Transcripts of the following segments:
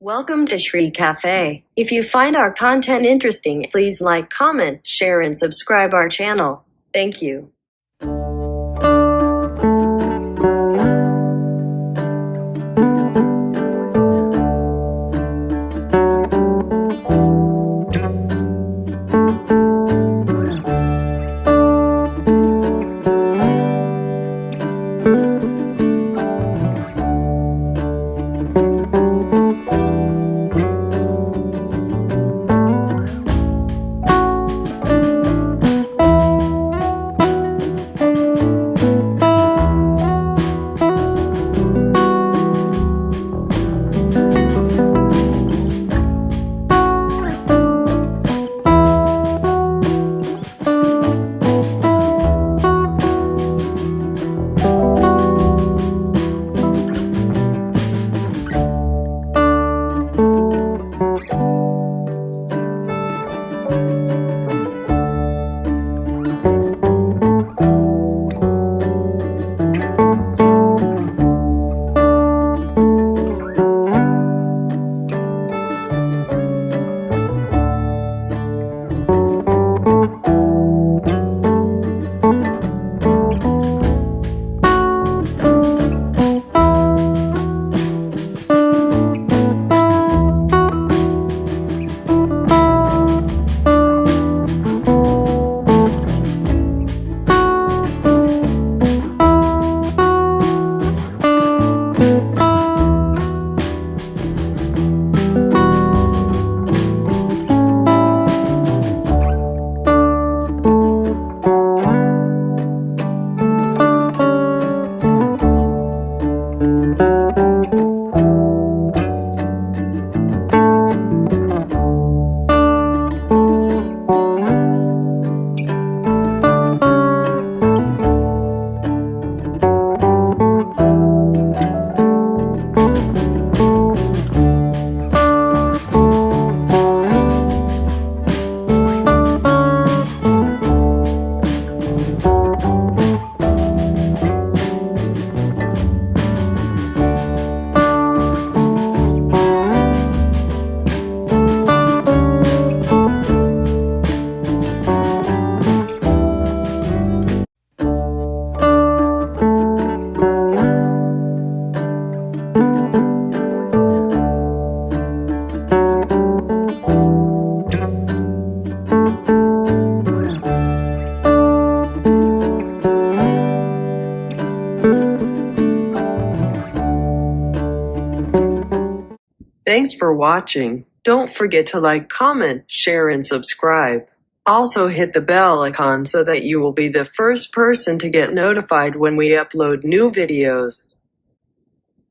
Welcome to Shree Cafe. If you find our content interesting, please like, comment, share, and subscribe our channel. Thank you. Thanks for watching. Don't forget to like, comment, share, and subscribe. Also hit the bell icon so that you will be the first person to get notified when we upload new videos.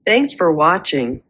Thanks for watching.